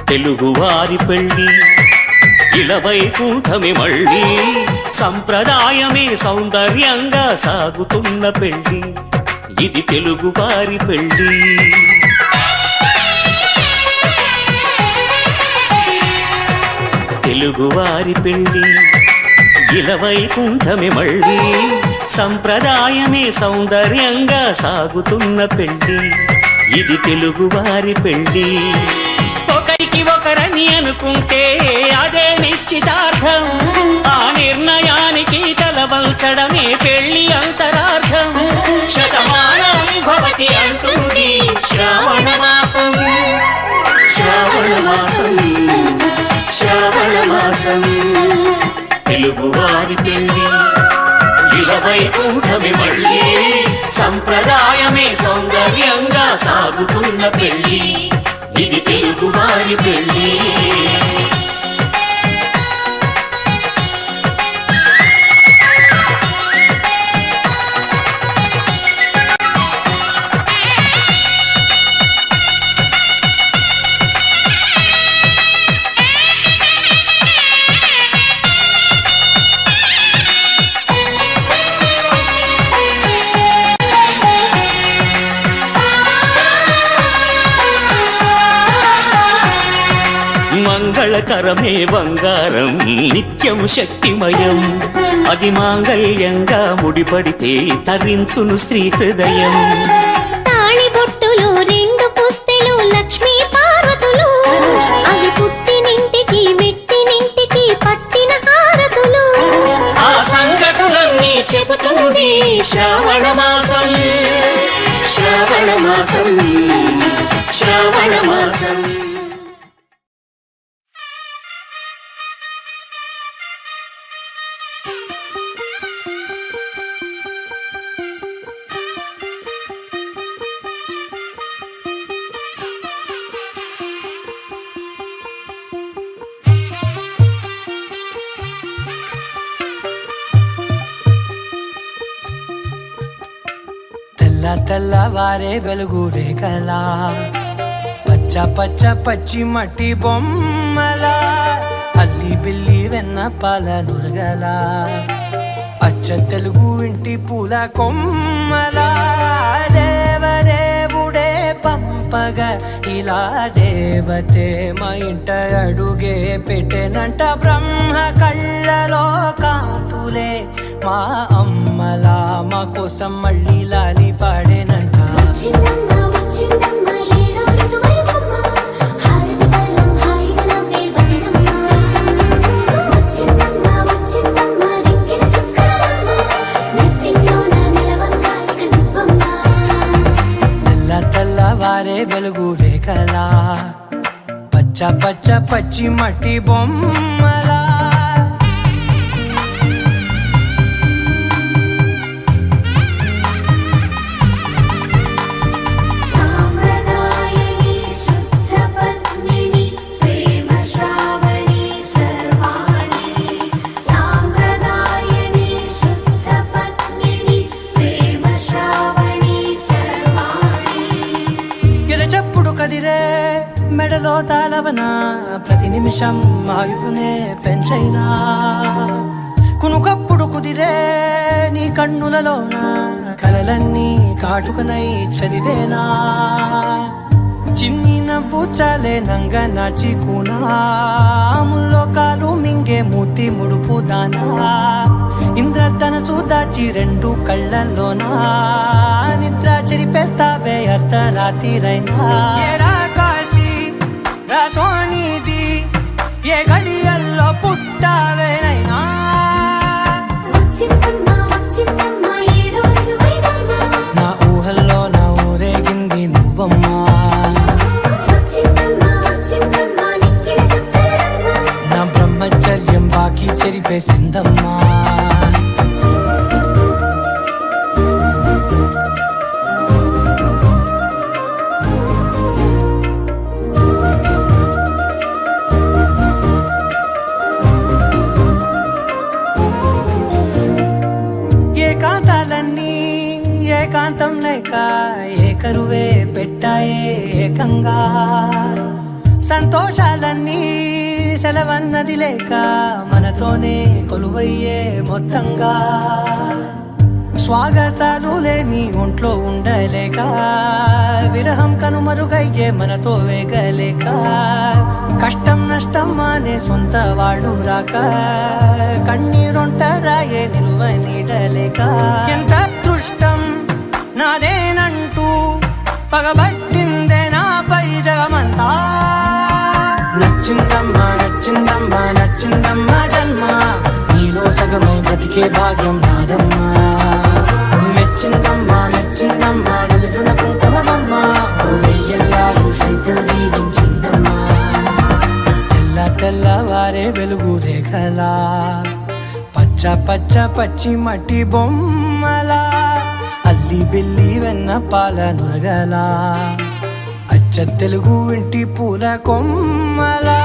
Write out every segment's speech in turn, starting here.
తెలుగువారి పెళ్ళి ఇలవైకుంఠమే మళ్ళీ సంప్రదాయమే సౌందర్యంగా సాగుతున్న పెళ్ళి ఇది తెలుగువారి పెళ్ళి తెలుగువారి పెళ్ళి ఇలవైకుంఠమే మళ్ళీ సంప్రదాయమే సౌందర్యంగా సాగుతున్న పెళ్ళి ఇది తెలుగువారి పెళ్ళి ఒకరికి ఒకరని అనుకుంటే అదే నిశ్చితార్థం ఆ నిర్ణయానికి తలవంచడమే పెళ్లి అంతరార్థం శతమానం భవతి అంటుంది శ్రావణ మాసం శ్రావణ మాసం శ్రావణ మాసం తెలుగువారి పెళ్ళి ఇలవైకుంఠమే మళ్ళీ సంప్రదాయమే సౌందర్యంగా సాగుతున్న పెళ్ళి ఇది తెలుగువారి పెళ్ళి మంగళకరమే బంగారం నిత్యం శక్తిమయం అది మాంగళ్యంగా ముడిపడితే తరించును స్త్రీ హృదయం తాళిబొట్టులు రెండు పుస్తెలు లక్ష్మీ పార్వతులు అవి పుట్టినింటికి మెట్టినింటికి పట్టిన హారతులు ఆ సంఘటనలన్నీ చెబుతుంది శ్రావణ మాసం శ్రావణ మాసం శ్రావణ మాసం తెల్లవారే వెలుగు రేఖలా పచ్చ పచ్చ పచ్చి మట్టి బొమ్మలా అల్లి బిల్లి వెన్న పాల నురగలా అచ్చ తెలుగు ఇంటి పూల కొమ్మలా దేవదేవుడే పంపగా ఇలా దేవతే మా ఇంట అడుగే పెట్టెనంట బ్రహ్మ కళ్ళలో కాంతులే మా అమ్మలా మా కోసం మళ్ళీ లాలి పాడేనంట తెల్లవారే వెలుగు రేఖలా పచ్చ పచ్చ పచ్చి మట్టి బొమ్మలా మెడలో తాళవన ప్రతి నిమిషం ఆయుధునే పెంచైనా కునుకప్పుడు కుదిరే నీ కన్నులలోన కలలన్నీ కాటుకనై చదివేనా చిన్ని నవ్వు చాలే నంగ నాచి కూనాముల్లో కాలు మింగే మూతి ముడుపు దానా ఇంద్రధనసు దాచి రెండు కళ్ళల్లోనా నిద్ర చెరిపేస్తావే అర్ధరాత్రిరైనా సోనిది ఏ గడియల్లో పుట్టావేనైనా నా ఊహల్లో నా ఊరేగింది నువ్వమ్మా నా బ్రహ్మచర్యం బాకీ చెరిపేసిందమ్మా ఏకాంతం లేక ఏకరువే పెట్టాయే ఏకంగా సంతోషాలన్నీ సెలవన్నది లేక మనతోనే కొలువయ్యే మొత్తంగా స్వాగతాలు లేని ఒంట్లో ఉండలేక విరహం కనుమరుగయ్యే మనతో వేగలేక కష్టం నష్టం అనే సొంత వాళ్ళు రాక కన్నీరొంటరాయే నిలువ నీడలేక ఎంత అదృష్టం నాదేనంటూ పగబట్టిందే నాపై జగమంతా నచ్చిందమ్మా నచ్చిందమ్మా నచ్చిందమ్మా జన్మ నీలో సగమై బ్రతికే భాగ్యం నాదమ్మా మెచ్చిందమ్మా మెచ్చిందమ్మా నిలుతున్న కుంకుమమ్మా వెయ్యల్లాలు శంకులు దీవించిందమ్మా తెల్ల తెల్లవారే వెలుగు రేఖలా పచ్చ పచ్చ పచ్చి మట్టి బొమ్మలా అల్లి బిల్లి వెన్న పాల నురగలా అచ్చ తెలుగు ఇంటి పూల కొమ్మలా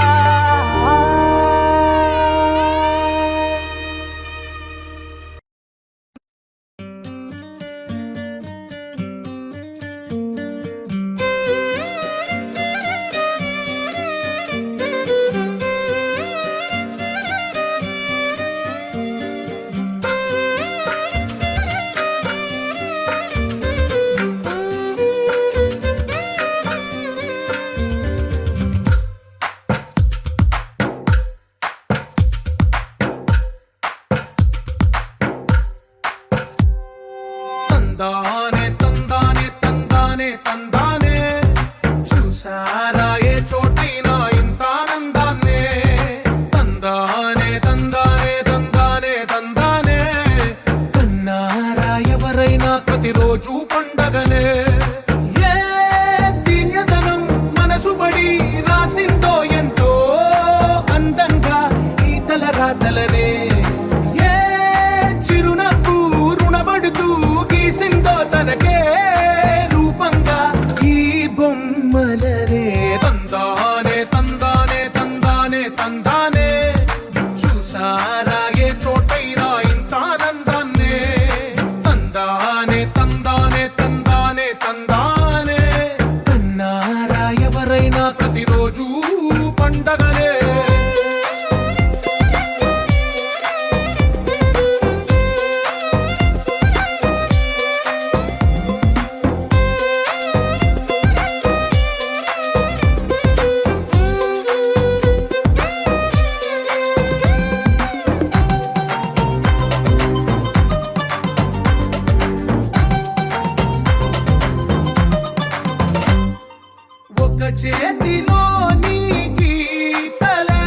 తందానే తందానే తందానే తందానే చూసారా ఏ చోటైనా ఇంత ఆనందాన్నే తందానే తందానే తందానే తందానే కన్నారా ఎవరైనా ప్రతిరోజు పండగనే ఏ తీయదనం మనసు పడి రాసిందో ఎంతో అందంగా ఈ తల రాతలనే ఏ చిరునవ్వు రుణపడుతూ గీసిందో తనకే రూపంగా ఈ బొమ్మలనే తందానే తందానే తందానే తందానే చూసారా ఏ చోటైనా ఇంత ఆనందాన్నే తందానే తందానే తందానే తందానే కన్నారా ఎవరైనా ప్రతిరోజు పండగనే ఒక చేతిలో నీ గీతలే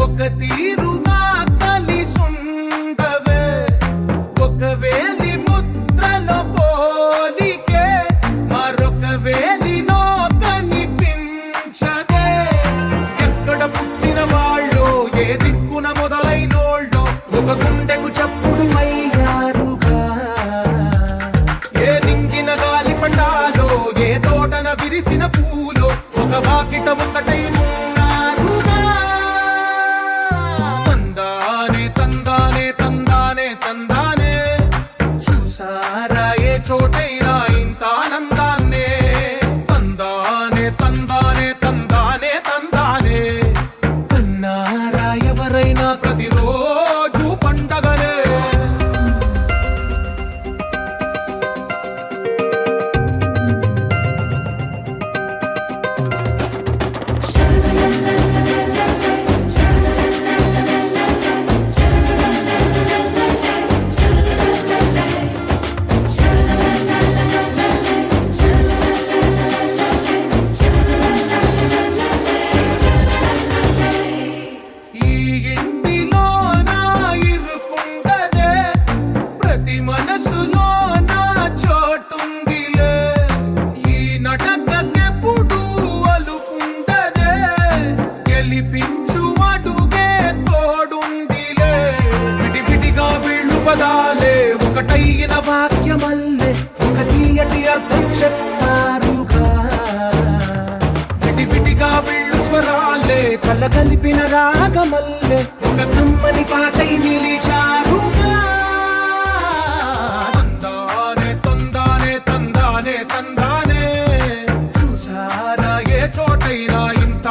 ఒక తీరుగా కలిసుండవే ఒక వేలి ముద్రలో పోలికే మరొక వేలిలో కనిపించదే ఎక్కడ పుట్టిన వాళ్ళో ఏ దిక్కున మొదలైనోళ్ళో ఒక గుండెకు చప్పుడు అయ్యారుగా ఏ దింగిన గాలి పటాలో ఏ తోటన విరిసిన పూలో ఒక వాకిట ఒకటై ఉన్నారుగా తందానే తందానే తందానే తందానే చూసారా ఏ చోటైనా ఇంత ఆనందాన్నే తందానే తందానే తందానే తందానే కన్నారా ఎవరైనా ప్రతిరోజు పండగనే ఈ ఇంటిలో నా ఇరుకుండదే ప్రతి మనసులో నా చోటుందిలే ఈ నటకెప్పుడు అలుకుండదే గెలిపించు అడుగే తోడుందిలే విడివిడిగా వీళ్ళు పదాలే ఒకటైన వాక్యమల్లే ఒక తీయటి అర్థం చెప్తారుగా విడివిడిగా వీళ్ళు స్వరాలే కల కలిపిన రాగమల్లే ఒక కమ్మని పాటై నిలిచారుగా తందానే తందానే తందానే తందానే చూసారా ఏ చోటైనా ఇంత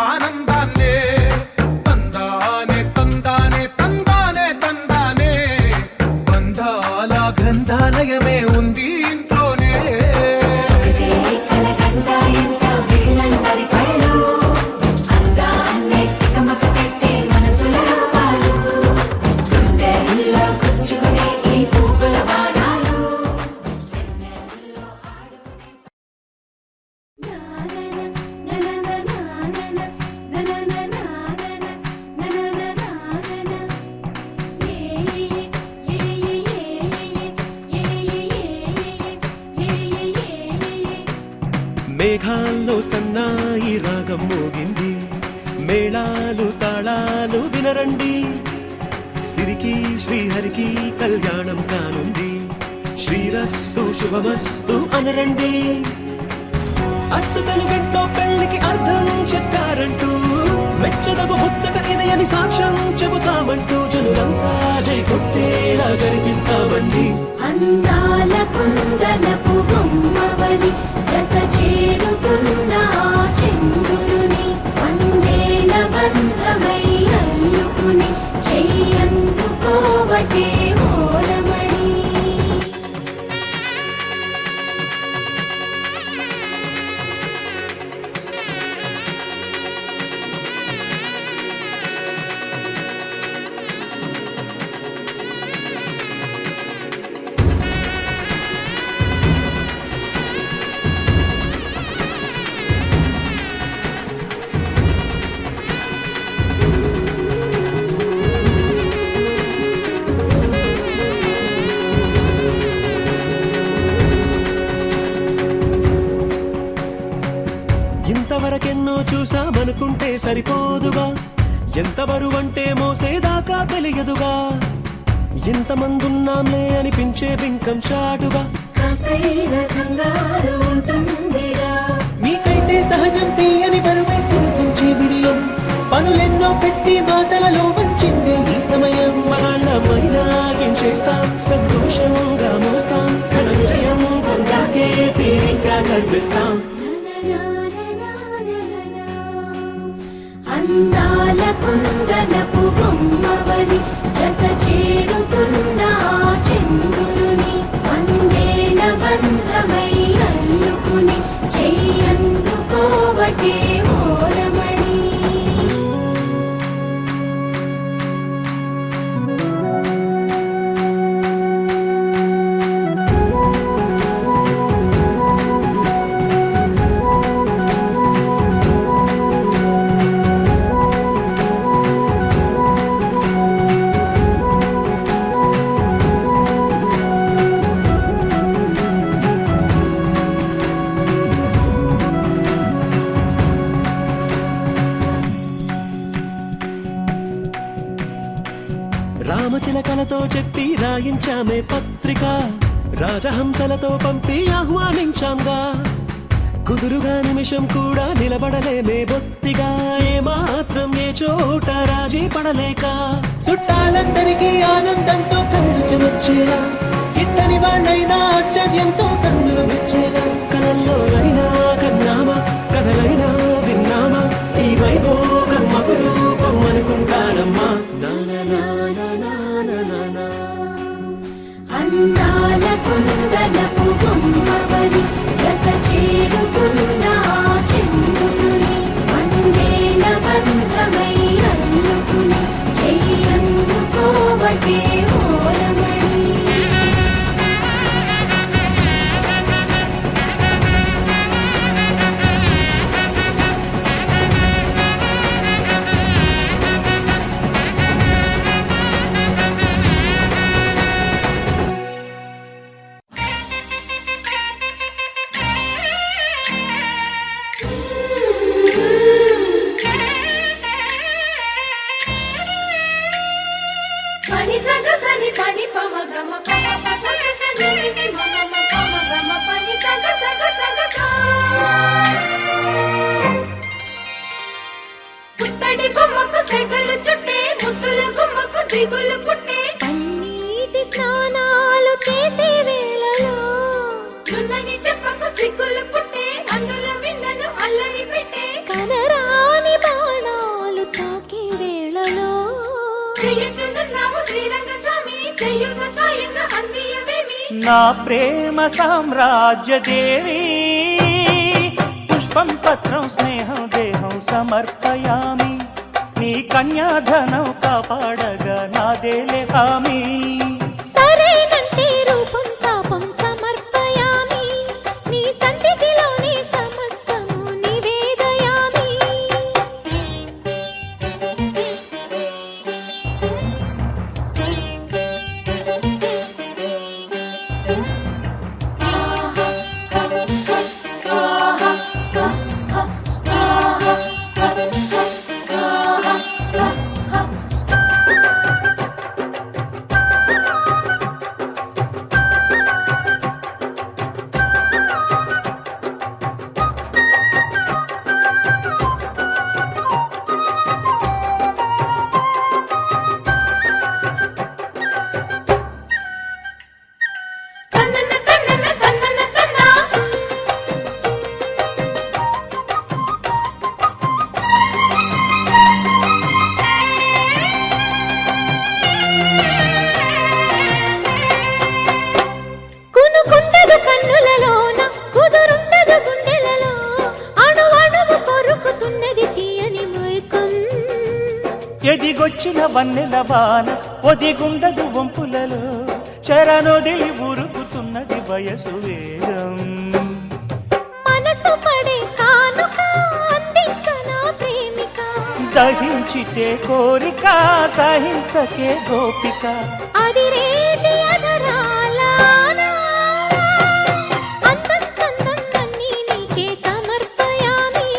మేఘాల్లో సన్నాయి రాగం మోగింది, మేళాలు తాళాలు వినరండి, సిరికి శ్రీహరికి కళ్యాణం కానుంది, శ్రీరస్తు శుభమస్తు అనరండి. అచ్చతలు గంటో పెళ్లికి అర్థం చెప్పారంటూ, మెచ్చదగు ముచ్చట ఇది అని సాక్ష్యం చెబుతామంటూ, జనులంతా జై కొట్టేలా జరిపిస్తామండి. అందాల కుందనపు బొమ్మవని జత చేరుతున్న ఆ చంద్రుని, వందేళ్ల బంధమై అల్లుకుని చెయ్యందుకోవటే ఓరమణి. ఇంతవరకెన్నో చూసామనుకుంటే సరిపోదుగా, ఎంత బరువంటే మోసేదాకా తెలియదుగా, ఇంతమందున్నాంలే అనిపించే బింకం చాటుగా, కాస్తైన కంగారు ఉంటుందిగా. మీకైతే సహజం తీయని బరువై సిరసంచే బిడియం, పనులెన్నో పెట్టి మాటలలో వంచిందే ఈ సమయం. మగాళ్ళమైనా ఏం చేస్తాం, సంతోషంగా మోస్తాం, ఘన విజయం పొందాకే తీరిగ్గా కనిపిస్తాం. అందాల కుందనపు బొమ్మవని జత చేరుతున్న ఆ చంద్రుని, వందేళ్ల బంధమై అల్లుకుని చెయ్యందుకోవటే ఓరమణి. రామచిలకలతో చెప్పి రాయించామే పత్రిక, రాజహంసలతో పంపి ఆహ్వానించాంగా, కుదురుగా నిమిషం కూడా నిలబడలేమే బొత్తిగా, ఏమాత్రం ఏ చోట రాజీ పడలేక, చుట్టాలందరికీ ఆనందంతో కళ్ళు చెమర్చేలా, గిట్టని వాళ్ళైనా ఆశ్చర్యంతో కన్నులు వచ్చేలా, కలల్లో అయినా కన్నామా, కథలైనా విన్నామా, ఈ వైభోగం అపురూపం అనుకుంటానమ్మా. అందాల కుందనపు బొమ్మవని జత చేరుతున్న ఆ చంద్రుని, వందేళ్ల బంధమై అల్లుకుని చెయ్యందుకోవటే ఓరమణి. పని సగ సని పని పమ గమ పమ పస స ని ని మమ పమ గమ పని సగ సగ సగ సా. పుత్తడి బొమ్మకు సెగలు చుట్టే, ముద్దుల బొమ్మకు దిగులు పుట్టే, పన్నీటి స్నానాలు చేసే వేళలో నున్నని చెప్పకు సిగ్గులు పుట్టే, అన్నుల విన్నను అల్లరి పెట్టే, కనరాని బాణాలు తాకే వేళలో చెయ్యొద్దున్నావు శ్రీరంగ స్వామి, చెయ్యుగ సాయంగా అందియవేమి. నా ప్రేమ సామ్రాజ్య దేవి, పుష్పం పత్రం స్నేహం దేహం సమర్పయామి, నీ కన్యాధనం కాపాడగా నాదేలే హామీ. సరేనంటే రూపం తాపం సమర్పయామి, నీ సంధిలోని సమస్తము నివేదయామి. విచ్చిన వన్నెల వాన ఒదిగుండదు వంపులలో చెరనొదిలి ఉరుకుతున్నది వయసు వేగం మనసు పడే కానుక అందించనా ప్రేమిక దహించితే కోరిక సహించకే గోపిక అడిరేటి అధరాల అందం చందం అన్నీ నీకే సమర్పయామి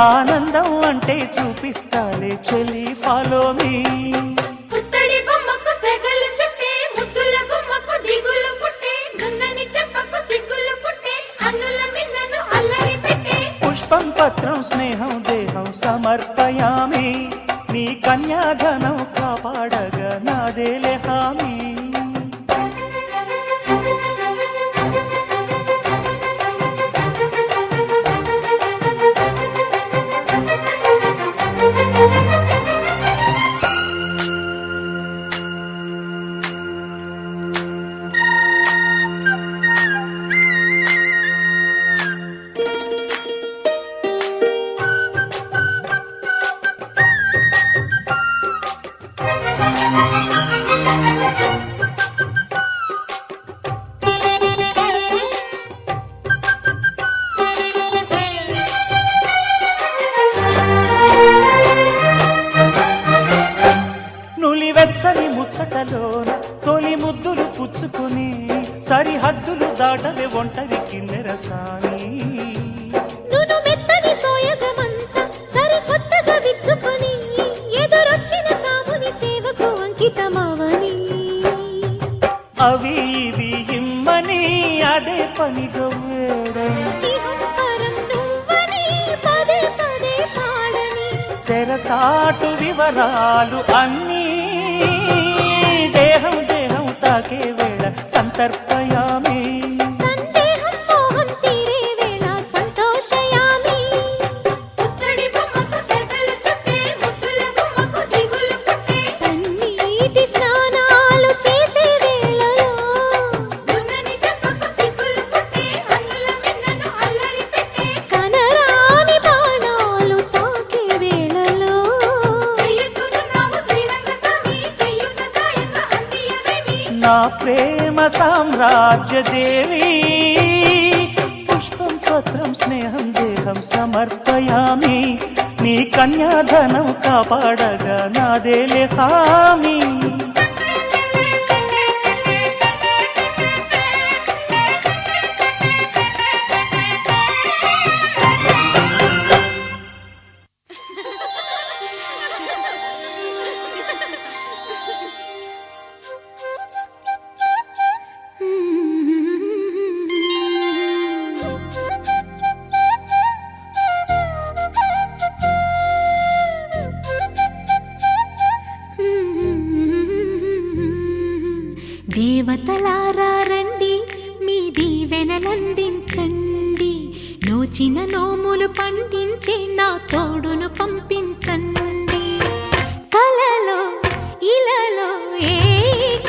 ఆనందం అంటే చూపిస్తాలే చెల్లి ఫాలో మీ పుత్తడి బొమ్మకు సెగలు చుట్టే ముద్దుల గుమ్మకు దిగులు పుట్టే నున్నని చెప్పకు సిగ్గులు పుట్టే అన్నుల మిన్నను అల్లరి పెట్టే పుష్పం పత్రం స్నేహం దేహం సమర్పయామి నీ కన్యాధనం కాపాడగా నాదేలే హామీ నులివెచ్చని ముచ్చటలోన తొలి ముద్దులు పుచ్చుకుని సరిహద్దులు దాటవే ఒంటరి కిన్నెరసాని నును మెత్తని సోయగమంత సరికొత్తగా విచ్చుకొని ఎదురొచ్చిన కాముని సేవకు అంకితమవని అవి ఇవి ఇమ్మని అదే పనిగా వేడం ఇహంపరం నువ్వని పదే పదే పాడని తెరచాటు వివరాలు అన్నీ దేహం దేహం తాకే వేళ సంతర్పయామి సందేహం మోహం తీరే వేళ సంతోషయామి పుత్తడి బొమ్మకు సెగలు చుట్టే ముద్దుల గుమ్మకు దిగులు పుట్టే కన్నీటి స్నానాలు చేసే వేళలో నున్నని చెప్పకు సిగ్గులు పుట్టే అన్నుల మిన్నను అల్లరి పెట్టే కనరాని బాణాలు తాకే వేళలో చెయ్యకున్నావు శ్రీరంగ స్వామి చెయ్యుత సాయంగా అందియవేమి నా ప్రేమ సామ్రాజ్య దేవి పుష్పం పత్రం స్నేహం దేహం సమర్పయామి నీ కన్యాధనం కాపాడగా నాదేలే హామీ దేవతలారా రండి మీ దీవెనలందించండి నోచిన నోములు పండించే నా తోడును పంపించండి కలలో ఇలలో ఏ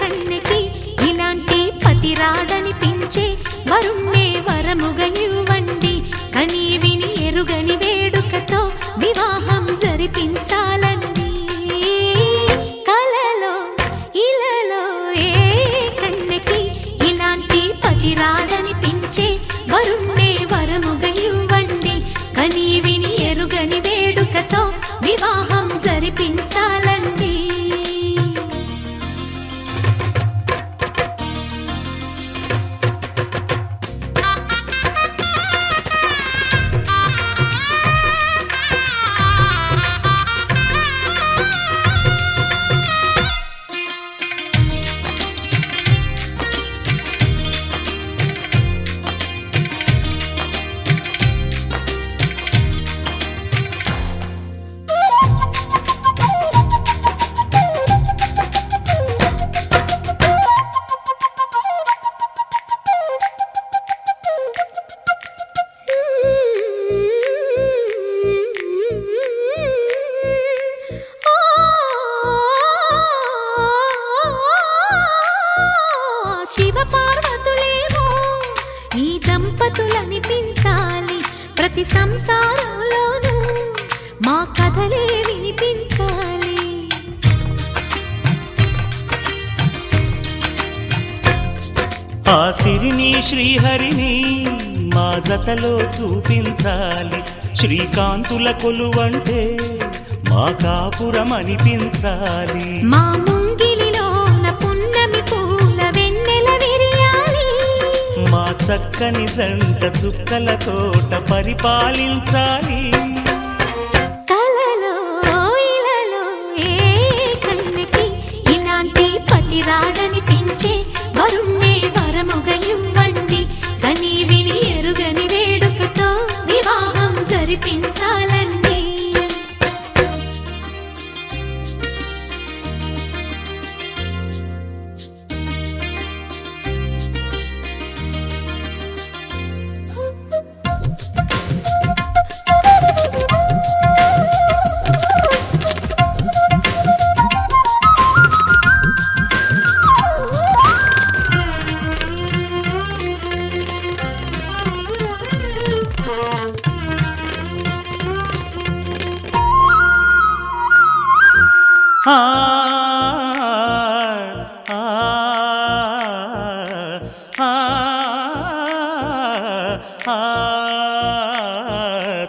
కన్నెకి ఇలాంటి పతి రాడనిపించే వరుణ్ణే వరముగా ఇవ్వండి కని విని ఎరుగని వేడుకతో వివాహం జరిపించాలండి కలలో ఇలలో ఏ కన్నెకి ఇలాంటి పతి రాడనిపించే వరుణ్ణే వరముగా ఇవ్వండి కని విని ఎరుగని వేడుకతో వివాహం జరిపించాలండి దంపతులనిపించాలి ప్రతి సంసారంలోనూ మా కథలే వినిపించాలి ఆ సిరిని శ్రీహరిని మా జతలో చూపించాలి, శ్రీకాంతుల కొలువంటే మా కాపురం అనిపించాలి. మా ముంగిలిలోన పున్నమి పూల వెన్నెల విరియాలి, మా చక్కని జంట చుక్కల తోట పరిపాలించాలి. కలలో ఇలలో ఏ కన్నెకి ఇలాంటి పతి రాడనిపించే వరుణ్ణే వరముగా ఇవ్వండి, కని విని ఎరుగని వేడుకతో వివాహం జరిపించాలండి. ఆ ఆ ఆ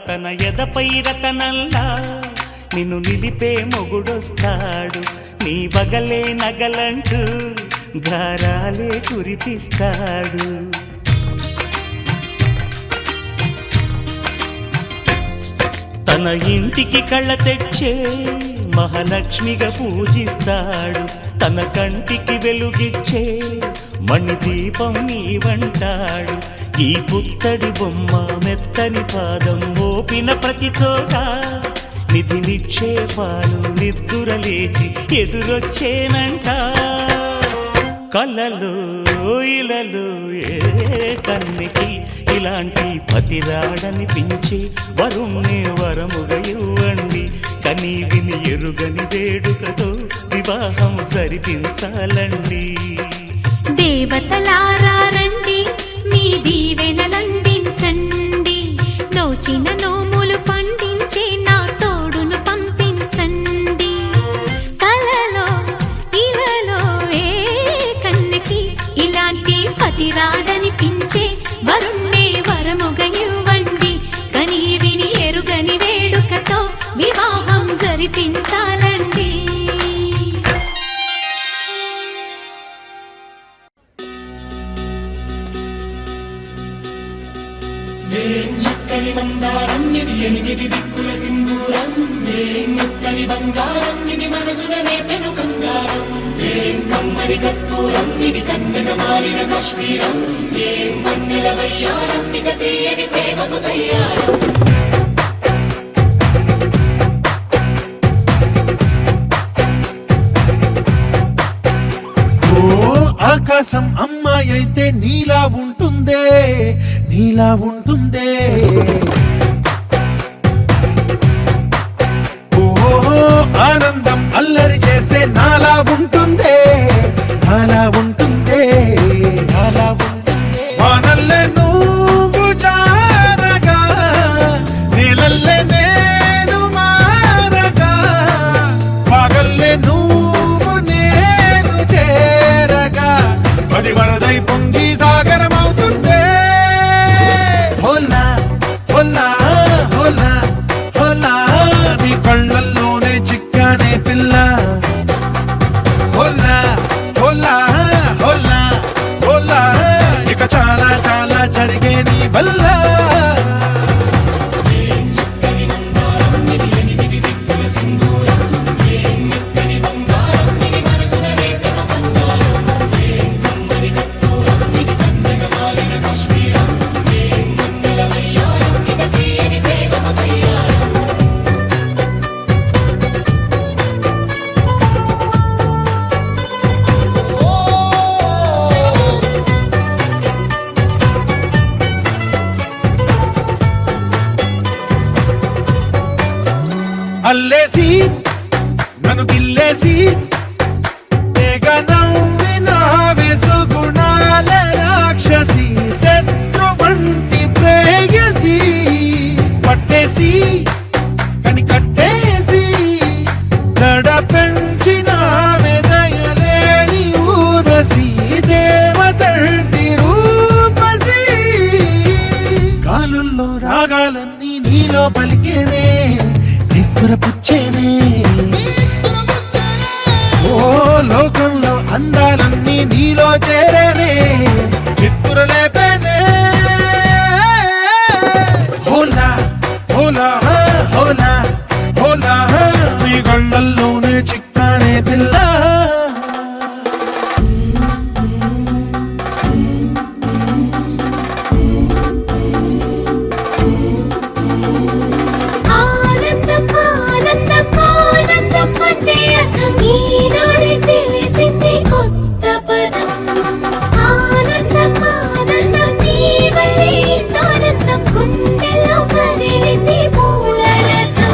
తన ఎదపై రతనల్లా నిన్ను నిలిపే మొగుడొస్తాడు, నీ బగలే నగలంటూ గారాలే కురిపిస్తాడు. తన ఇంటికి కళ్ళ తెచ్చే మహాలక్ష్మిగా పూజిస్తాడు, తన కంటికి వెలుగిచ్చే మణిదీపం నీవంటాడు. ఈ పుత్తడి బొమ్మ మెత్తని పాదం మోపిన ప్రతి చోట నిధి నిక్షేపాలు నిద్దురలేచి ఎదురొచ్చేనంట. కలలో ఇలలో ఏ కన్నెకి ఇలాంటి పతి రాడనిపించి వరుణ్ణే వరముగా ఇవ్వండి, కని విని ఎరుగని వేడుకతో వివాహం జరిపించాలండి. దేవతలారా రండి, మీ దీవెనలందించండి, నోచిన నోములు పండించే నా తోడును పంపించండి. కలలో ఇలలో ఏ కన్నెకి ఇలాంటి పతి రాడనిపించే వరుణ్ణే వరముగా ఇవ్వండి, కని విని ఎరుగని వేడుకతో వివాహం జరిపించాలండి. చక్కని బంగారం ఇది, ఎనిమిది దిక్కుల సింధూరం, మెత్తని బంగారం ఇది, మనసున రేపెను కంగారం. కమ్మని కర్పూరం ఇది, కన్నెగ మారిన కాశ్మీరం, వన్నెల వయ్యారం ఇక తీయని ప్రేమకు తయ్యారం. ఆకాశం అమ్మాయి అయితే నీలా ఉంటుందే, నీలా ఉంటుందే. ఓ ఆనందం అల్లరి చేస్తే నాలా ఉంటుందే, నాలా ఉంటుందే, నాలా ఉంటుందే. వానల్లే నువ్వు జారగా, నీలల్లే నేను మారగా, పగల్లే నువ్వు నేను చేరగా, అది వరదై పొంగి సాగరమవుతుందే. హోలా హోలా హోలా హోలా, నీ కళ్ళల్లోనే చిక్కానే పిల్ల. హోలా హోలా హోలా హోలా, ఇక చాలా చాలా జరిగే నీ వల్ల. అల్లేసి నన్ను గిల్లేసి తెగ నవ్విన వెసుగుణాల రాక్షసి, శత్రు వంటి ప్రేయసి, పట్టేసి కని కట్టేసి దడ పెంచిన దయలేని ఊర్వశి, దేవతంటి అందాలన్నీ నీలో పలికేనే నిక్కుర పుచ్చేనే ఓ లోకంలో అందాలన్నీ నీలో చేరేనే నిక్కుర లేపేనే హోలా హోలా హోలా హోలా నీ గళ్ళల్లోనే చిక్కానే పిల్ల ఆనందం ఆనందం ఆనందం అంటే అర్థం ఈనాడే తెలిసింది కొత్త పదం ఆనందం ఆనందం నీ వల్లే ఆనందం గుండెల్లో కదిలింది పూలరథం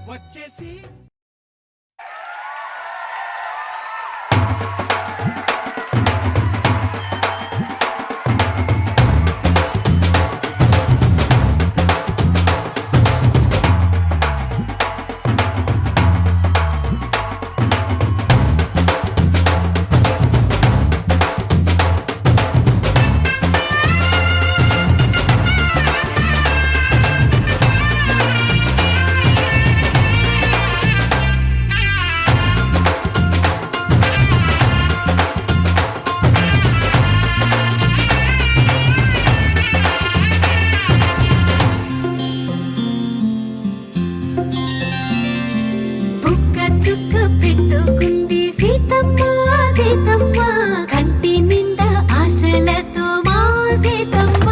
వచ్చేసి బుక్క చుక్క పెట్టుకుంది సీతమ్మ సీతమ్మ కంటి నిండా ఆశలతో మా సీతమ్మ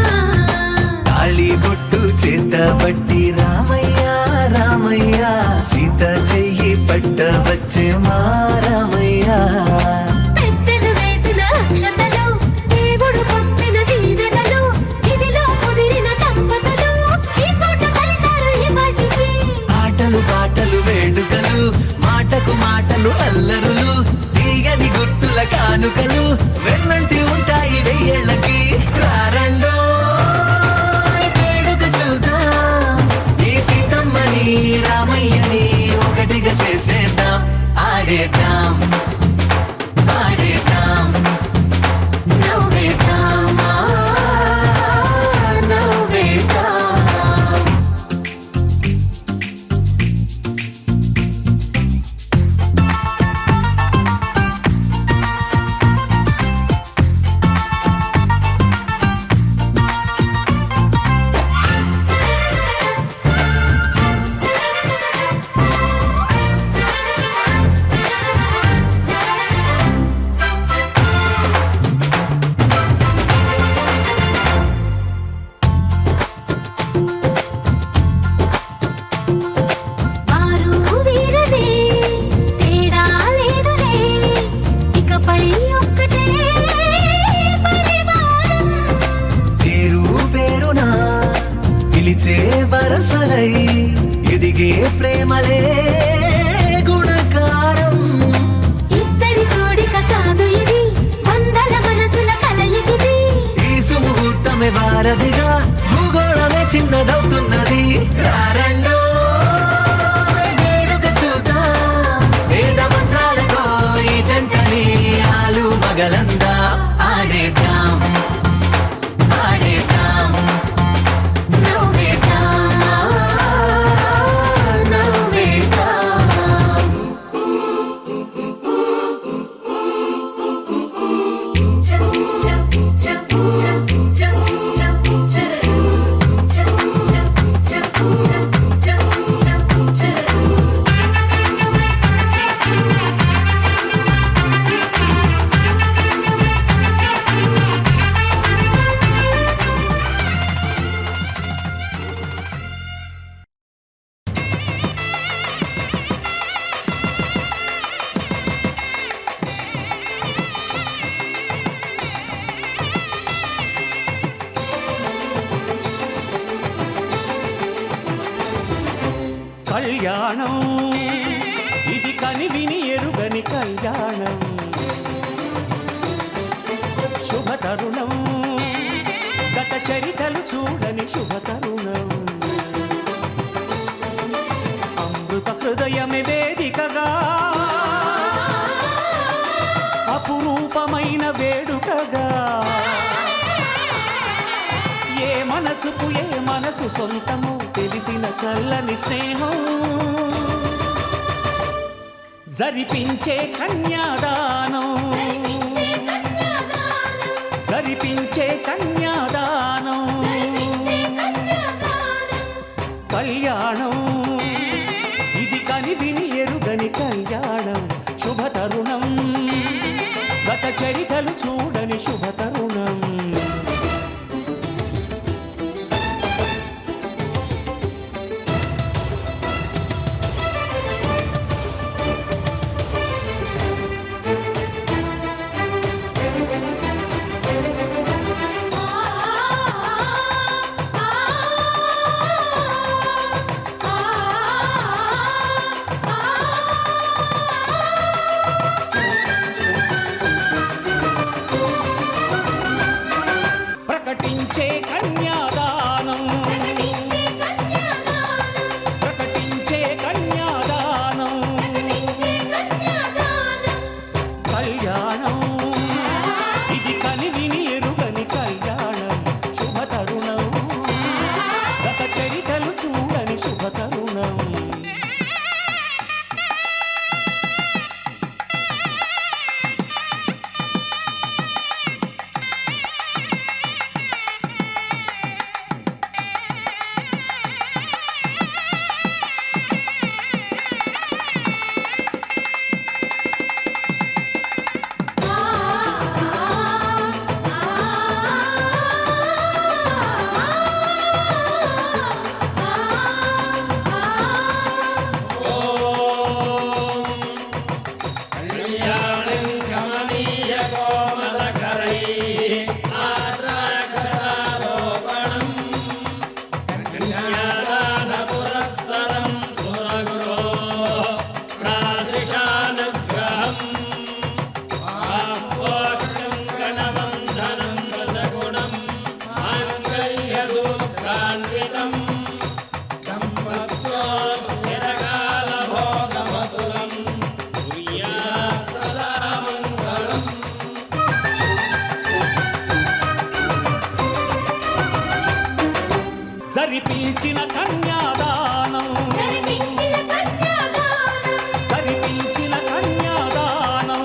తాళి బొట్టు చేతబట్టి రామయ్య రామయ్య సీత చెయ్యి పట్ట వచ్చే మా రామయ్య పెద్దలు వేసిన అక్షతలు దేవుడు పంపిన దీవెనలు ఇవిలో కుదిరిన దంపతులు ఈ చోట కలిసారు ఈ వాటికి ఆటలు పాటలు వేడుకలు మాటకు మాటలు అల్లరులు తీయని గుర్తుల కానుకలు వెన్నంటి ఉంటాయి వెయ్యేళ్ళకి రారండో వేడుక చూద్దాం ఈ సీతమ్మని రామయ్యని ఒకటిగా చేసేద్దాం ఆడేద్దాం పాడేద్దాం నవ్వేద్దాం నవ్వేద్దాం వారు వీరనే తేడా లేదులే ఇకపై ఒక్కటే పరివారం పేరు పేరునా పిలిచే వరసలై ఎదిగే ప్రేమలే గుణకారం ఇద్దరి కోడిక కాదు ఇది వందల మనసుల కలయికిది ఈ సుముహూర్తమే వారధిగా భూగోళమే చిన్నదవుతున్నది రారండో వేడుక చూద్దాం వేద మంత్రాలతో ఈ జంటని ఆలు మగలందా ఆడేద్దాం ఆడేద్దాం నవ్వేద్దాం నవ్వేద్దాం కళ్యాణం ఇది కనివిని ఎరుగని కళ్యాణం శుభ తరుణం గత చరితలు చూడని శుభ తరుణం అమృత హృదయమే వేదికగా అపురూపమైన వేడుకగా ఏ మనసుకు ఏ మనసు సొంతము తెలిసిన చల్లని స్నేహం జరిపించే కన్యాదానం జరిపించే కన్యాదానం కళ్యాణం ఇది కని విని ఎరుగని కళ్యాణం శుభ తరుణం గత చరితలు చూడని శుభ తరుణం ప్రకటించే కన్యాదానం ప్రకటించే కన్యాదానం కళ్యాణం ఇది కని విని ఎరుగని కళ్యాణం శుభ తరుణం గత చరితలు చూడని శుభ తరుణం జరిపించిన కన్యాదానం జరిపించిన కన్యాదానం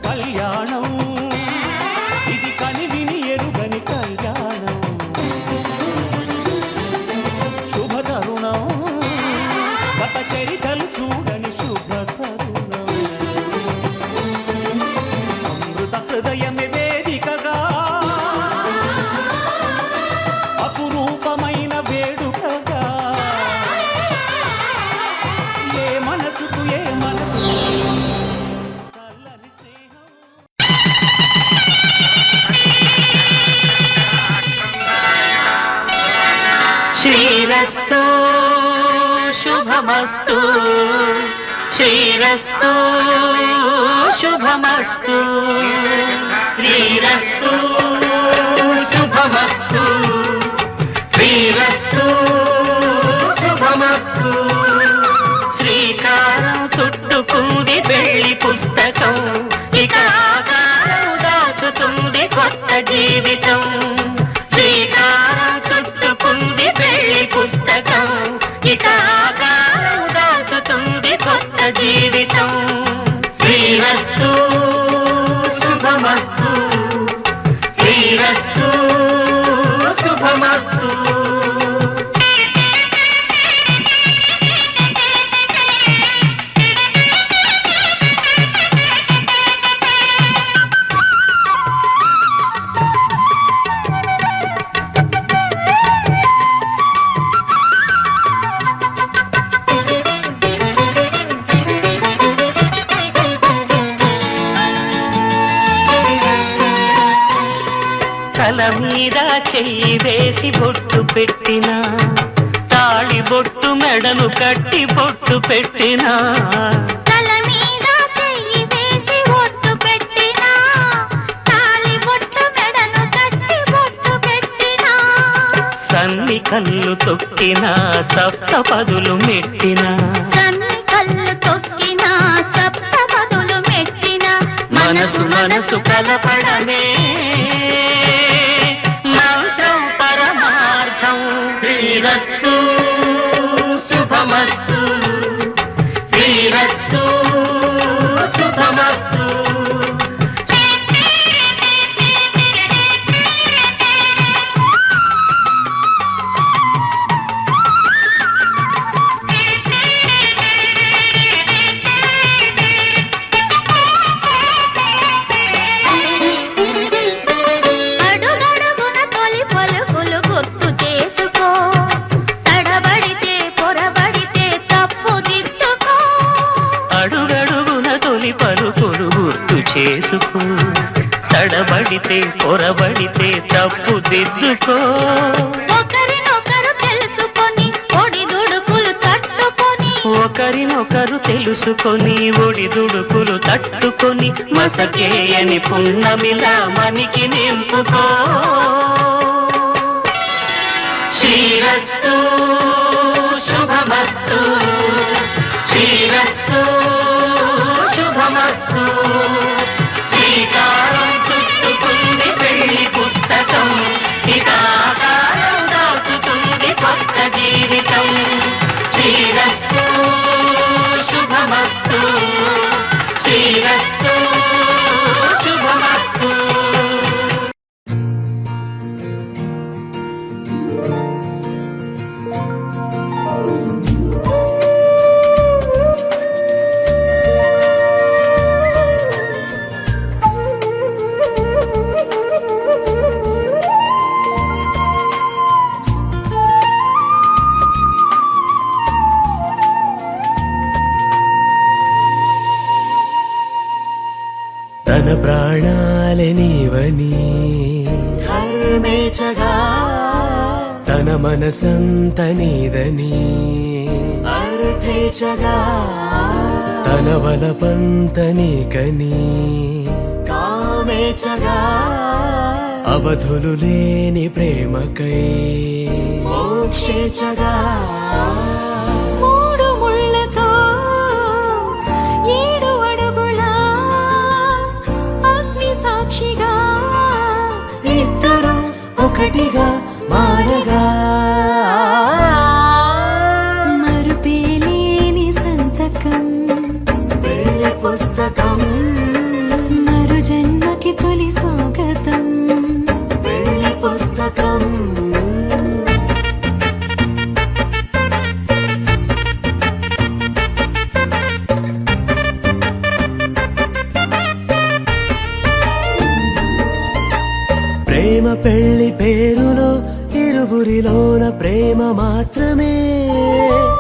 కళ్యాణం ఇది కని విని ఎరుగని కళ్యాణం శుభ తరుణం గత చరితలు చూడని శుభ తరుణం అమృత హృదయమే వేదికగా అపురూపమైన వేడుకగా ఏ మనసుకు ఏ మనసు చల్లని స్నేహం శ్రీరస్తు శుభమస్తు శ్రీరస్తు శుభమస్తు శ్రీరస్తు శుభమస్తు శ్రీరస్తు శుభమస్తు శ్రీకారం చుట్టుకుంది పెళ్లి పుస్తకం ఇక ఆకారం దాచుతుంది కొత్త జీవితం శ్రీకారం చుట్టుకుంది పెళ్లి పుస్తకం ఇక ఆకారం దాచుతుంది కొత్త జీవితం శ్రీరస్తు శుభమస్తు శ్రీరస్తు శుభమస్తు తల మీద చెయ్యి వేసి బొట్టు పెట్టినా తాళి బొట్టు మెడను కట్టి బొట్టు పెట్టినా తల మీద చెయ్యి వేసి ఒట్టు పెట్టినా తాళి బొట్టు సన్ని కళ్ళు తొక్కిన సప్తపదులు మెట్టిన సన్ని కళ్ళు తొక్కిన సప్తపదులు మెట్టిన మనసు మనసు కలపడమే మంత్రం పరమార్థం. శ్రీరస్తు శుభమస్తు, శ్రీరస్తు శుభమస్తు. అడుగడుగున తొలి పలుకులు గుర్తు చేసుకో, తడబడితే పొరబడితే తప్పు దిద్దుకో. అడుగడుగున తొలి పలుకులు గుర్తు చేసుకో, తడబడితే పొరబడితే తప్పు దిద్దుకో. ఒకరినొకరు తెలుసుకొని ఒడిదుడుకులు తట్టుకొని, ఒకరినొకరు తెలుసుకొని ఒడిదుడుకులు తట్టుకొని మసకేయని పున్నమిలా మనికి నింపుకో. శ్రీరస్తు శుభమస్తు, శ్రీరస్తు శుభమస్తు. శ్రీకారం చుట్టుకుంది పెళ్లి పుస్తకం, ఇక ఆకారం దాచుతుంది కొత్త జీవితం. శ్రీరస్తు శుభమస్తు, శ్రీరస్తు శుభమస్తు. తన ప్రాణాలే నీవని కర్మేచగా తన మనసంత నీదని అర్థేచగా తన వలపంత నీకని కామేచగా అవధులు లేని ప్రేమకై మోక్షేచగా మూడు ముళ్ళతో 7 అడుగుల అగ్ని సాక్షిగా ఇద్దరు ఒకటిగా మారగా మరుపేలేని సంతకం, పెళ్లి పుస్తకం మరు జన్మకి తొలి స్వాగతం. పెళ్లి పుస్తకం ప్రేమ పెళ్లి పేరులో ఇరువురిలోన ప్రేమ మాత్రమే,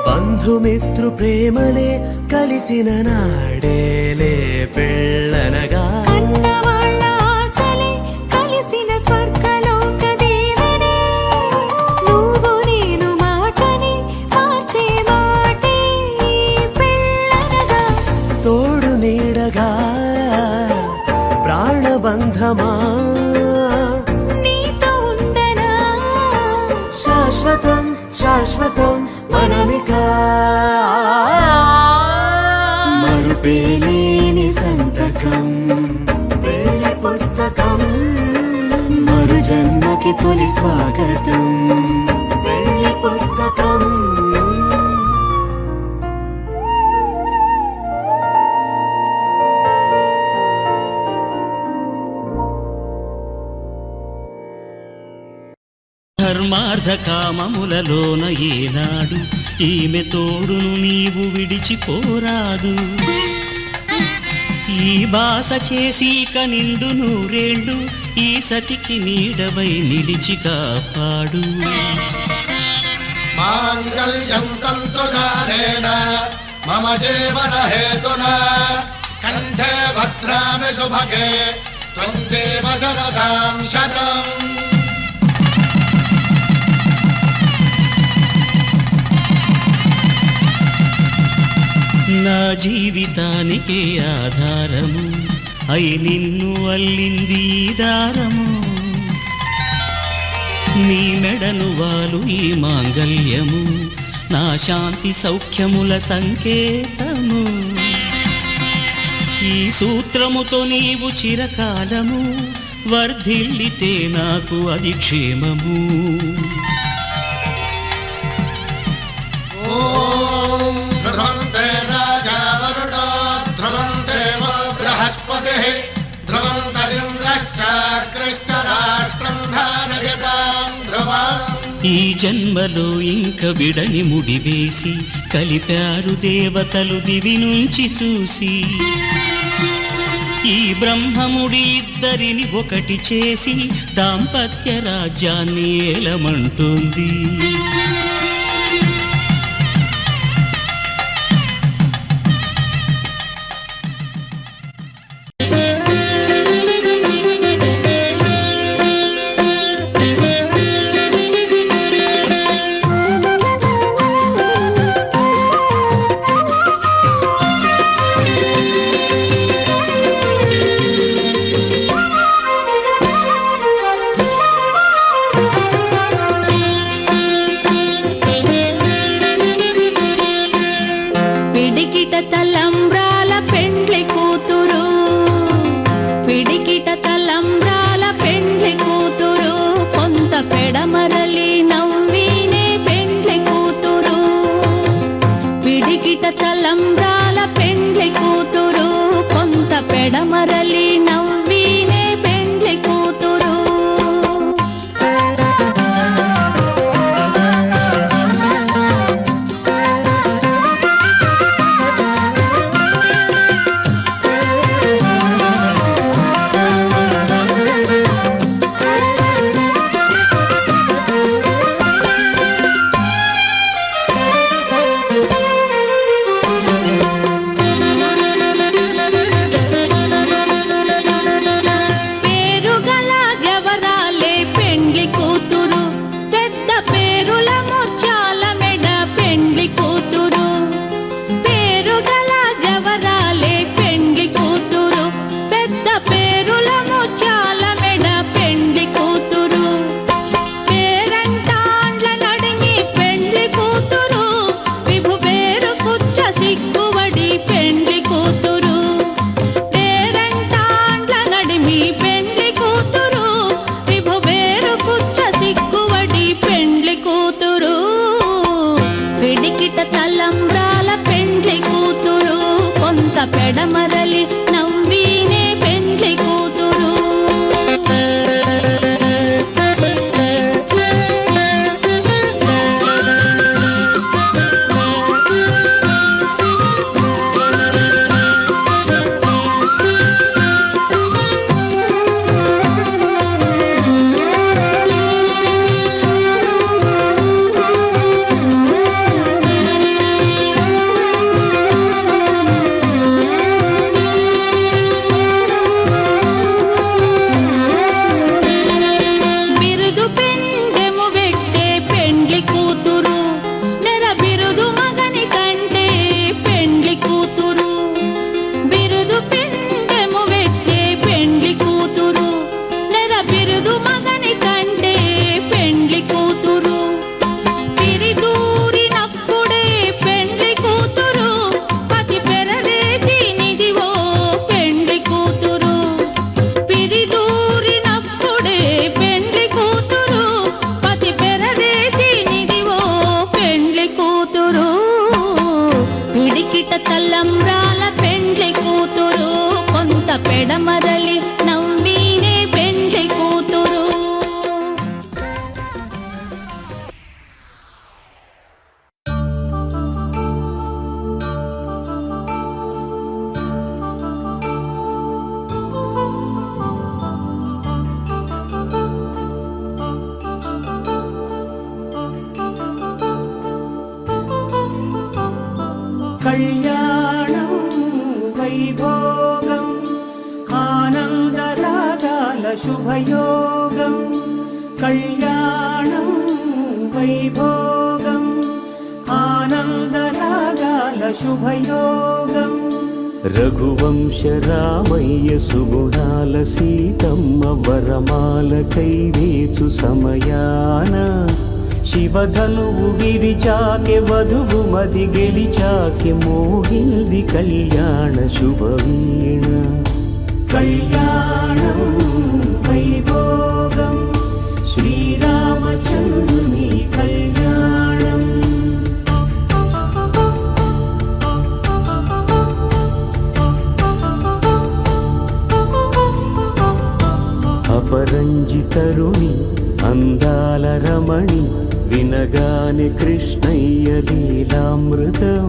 బంధుమిత్రు ప్రేమలే కలిసిన నాడేలే పెళ్ళనగా. కన్నవాళ్ళ ఆశలే కలిసిన స్వర్గలోక దీవెనే, నువ్వు నేను మాటని మార్చే మాటే పెళ్ళనగా. తోడు నీడగా ప్రాణబంధమా నీతో ఉండనా శాశ్వతం శాశ్వతం మనమిక మరుపేలేని సంతకం, పెళ్లి పుస్తకం మరు జన్మకి తొలి స్వాగతం. పెళ్లి పుస్తకం ధర్మార్థ కామములలోన ఏనాడు ఈమె తోడును నీవు విడిచిపోరాదు. ఈ బాస చేసి నిండు నూరేళ్ళు ఈ సతికి నీడవై నిలిచి కాపాడు. మాంగళ్యం తంతునానేన మమ జీవన హేతునా కంఠే భద్రామి శుభగే త్వం జీవ శరదాం శతం. నా జీవితానికే ఆధారము అయి నిన్ను అల్లింది ఈ దారము. నీ మెడను వాలు ఈ మాంగల్యము నా శాంతి సౌఖ్యముల సంకేతము ఈ సూత్రముతో నీవు చిరకాలము వర్ధిల్లితే నాకు అది క్షేమము ఓం ధ్రువంతే రాజా వరుణో ధ్రువంతే వో బృహస్పతిః ధ్రువంతరింద్రశ్చాగ్రశ్చ రాష్ట్రం ధారయతాం ధ్రువం ఈ జన్మలో ఇంక విడని ముడివేసి కలిపారు దేవతలు దివి నుంచి చూసి ఈ బ్రహ్మముడి ఇద్దరిని ఒకటి చేసి దాంపత్య రాజ్యాన్ని ఏలమంటుంది పిడికిట తలంబ్రాల పెండ్లి కూతురు పిడికిట తలంబ్రాల పెండ్లి కూతురు కొంత పెడమరలి నవ్వినే పెండ్లి కూతురు పిడికిట తలంబ్రాల పెండ్లి కూతురు కొంత పెడమరలి నవ్వినే పెండ్లి కూతురు పేరుగల జవరాలే పెండ్లి కూతురు పెద్ద పేరుల ముత్యాల మెడ పెండ్లి కూతురు పేరుగల జవరాలే పెండ్లి కూతురు పెద్ద పేరుల ముత్యాల మెడ పెండ్లి కూతురు పేరంటాండ్ల నడిమి పెండ్లి కూతురు విభు పేరు కుచ్చ సిగ్గువడి పెండ్లి కూతురు పేరంటాండ్ల నడిమి పెండ్లి కూతురు విభు పేరు కుచ్చ సిగ్గువడి పెండ్లి కూతురు పిడికిట తలంబ్రాల పెండ్లి కూతురు కొంత పెడమరలి నవ్వినే పెండ్లి కూతురు బిరుదు పెండెము వెక్కే పెండ్లి కూతురు నెర బిరుదు మగని కంటే పెండ్లి కూతురు బిరుదు పెండెము వెక్కే పెండ్లి కూతురు నెర బిరుదు మగని కంటే పెండ్లి కూతురు పిరిదూరినప్పుడే పెండ్లి కూతురు పతి పెరరేచి నిదివో పెండ్లి కూతురు పిరిదూరినప్పుడే పెండ్లి కూతురు పతి పెరరేచి నిదివో పెండ్లి కూతురు పిడికిట తలంబ్రాల పెండ్లి కూతురు కొంత పెడమరలి నవ్వినే పెండ్లి కూతురు కళ్యాణం వైభోగం ఆనందరాగాల శుభయోగం కళ్యాణం వైభోగం ఆనందరాగాల శుభయోగం రఘువంశ రామయ్య సుగుణాల సీతమ్మ వరమాల కైవేచు సమయాన శివధనువు విరిచాకె వధువు మది గెలిచాకె మోగింది కళ్యాణ శుభవీణ కళ్యాణం వైభోగం శ్రీరామచంద్రుని కళ్యాణం అపరంజి తరుణి అందాల రమణి వినగానే కృష్ణయ్య లీలామృతం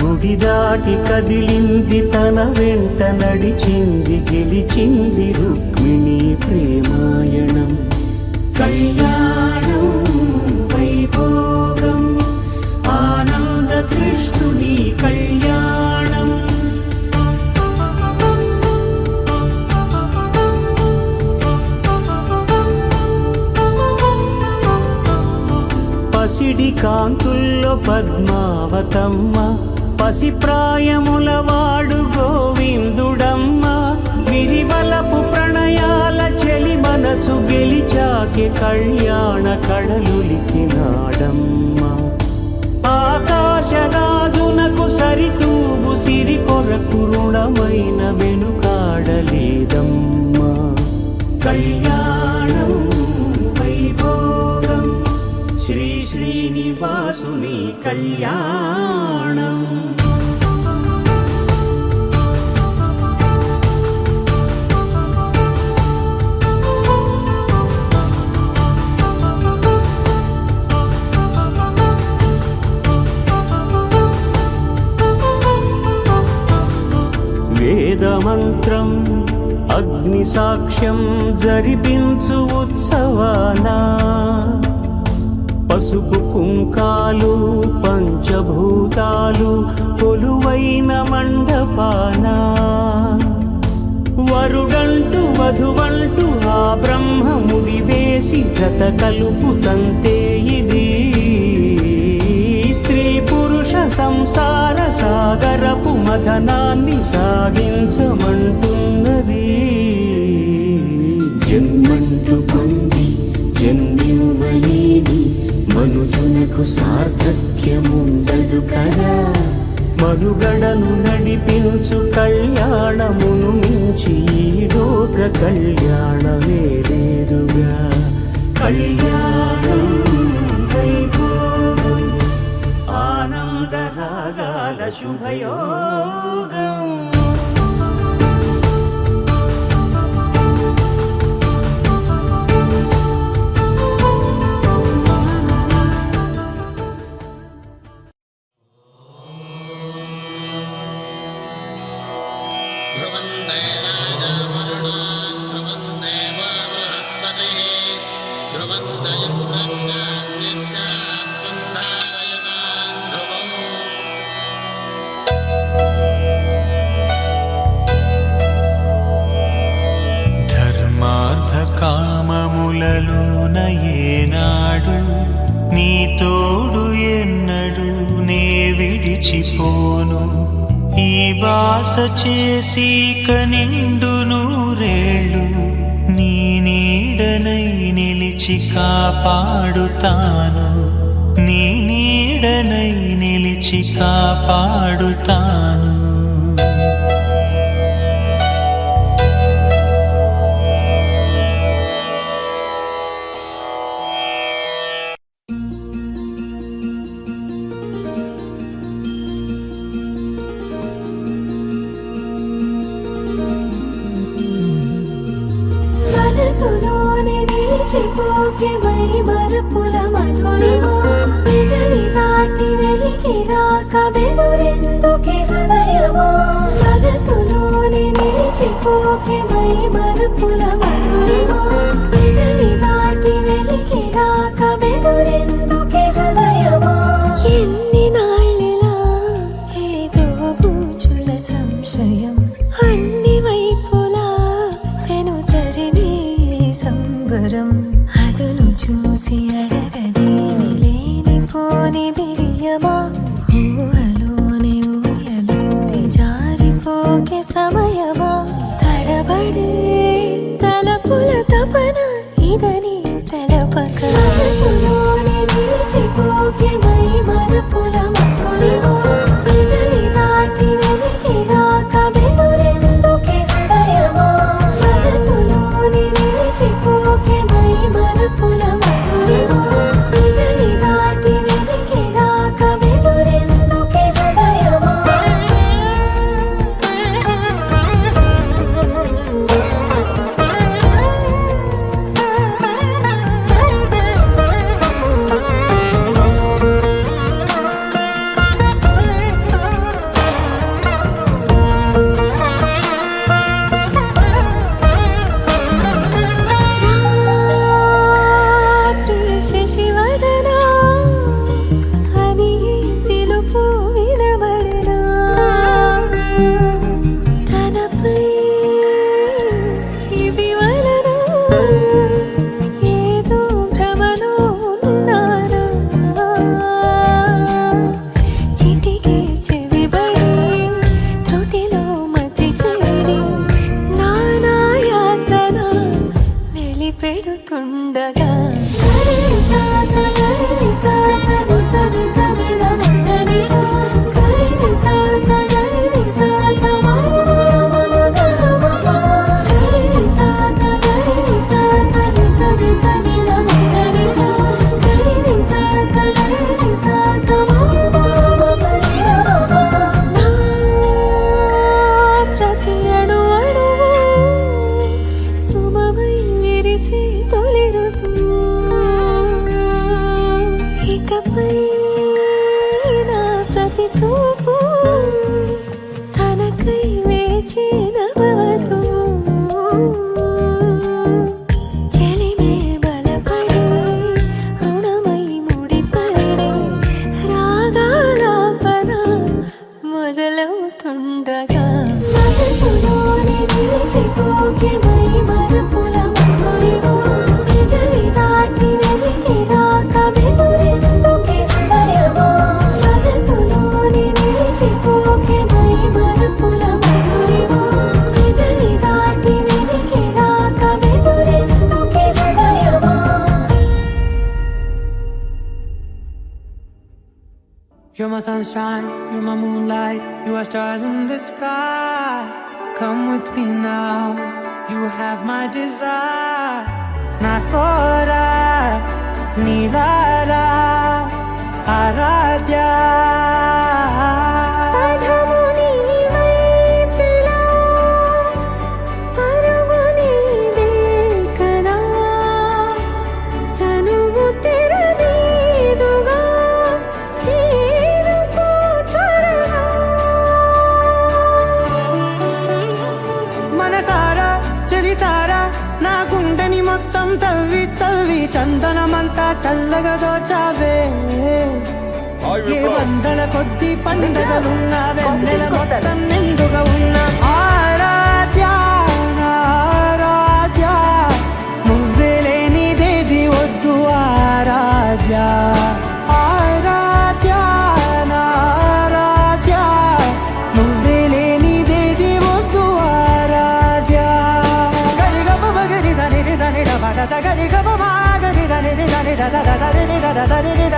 గుడి దాటి కదిలింది తన వెంట నడిచింది గెలిచింది రుక్మిణి ప్రేమాయణం కళ్యాణం వైభోగం ఆనంద కృష్ణుని కళ్యాణం పసిడి కాంతుల్లో పద్మావతమ్మ పసి ప్రాయముల వాడు గోవిందుడమ్మ విరివలపు ప్రణయాల చెలి మనసు గెలిచాకె కళ్యాణ కళలులికినాడమ్మ ఆకాశరాజునకు సరితూగు సిరి కొరకు రుణమైన వెనుకాడలేదమ్మా కళ్యాణం వైభోగం శ్రీ శ్రీనివాసుని కళ్యాణం వేదమంత్రం అగ్ని సాక్ష్యం జరిపించు ఉత్సవానా పసుపు కుంకాలు పంచభూతాలు కొలువైన మండపాన వరుడంటూ వధువంటూ ఆ బ్రహ్మముడి వేసి జత కలుపుతంతే ఇది స్త్రీ పురుష సంసార సాగరపు మథనాన్ని సాగించమంటున్నది జన్మంటూ పొంది జన్మివ్వలేని మనుజునకు సార్థక్యముండదు కదా మనుగడను నడిపించు కళ్యాణమును మించి ఈ లోక కళ్యాణమే లేదుగా కళ్యాణం వైభోగం ఆనంద రాగాల శుభయోగం ध्रुवन्ते राजा वरुणो ध्रुवं देव बृहस्पतिः ध्रुवन्त इन्द्रश्चाग्निश्चास्तुं धारयतां ध्रुवम् ధర్మార్థ కామములలోన ఏనాడు నీ తోడు ఎన్నడు నే విడిచిపోను ఈ బాస చేసి కనిండు నూరేళ్ళు నీ నీడనై నిలిచి కాపాడుతాను నీ నీడనై నిలిచి కాపాడుతాను మనసులోని నిలిచిపోకే మై మరుపుల మధురిమా పెదవి దాటి వెలికి రాక బెదురెందుకే హృదయమా మనసులోని నిలిచిపోకే మై మరుపుల మధురిమా పెదవి దాటి వెలికి రాక బెదురెందుకే హృదయమా ఎన్ని నాళ్ళిలా ఏదో బూచుల సంశయం అన్ని వైపులా వెనుతరిమే సంబరం అదును చూసి అడగదేమి లేనిపోని బిడియమా ఊహలోని ఊయలోకి జారిపో You're my sunshine, you're my moonlight, you are stars in the sky. Come with me now, you have my desire. Nakora, Nilara, Aradhya. తవ్వి తవ్వి చందనమంతా చల్లగా దోచావే ఏ వందల కొద్ది పండుగలున్న వెన్నెల మొత్తం నిండుగా ఉన్న ఆరాధ్య ఆరాధ్య నువ్వే లేనిదేది వద్దు ఆరాధ్య ఆరాధ్య ఆరాధ్య నువ్వే లేనిదేది వద్దు ఆరాధ్య గరిగమ బగరి దని దని గరి గమ మాగరి దని దని దని దని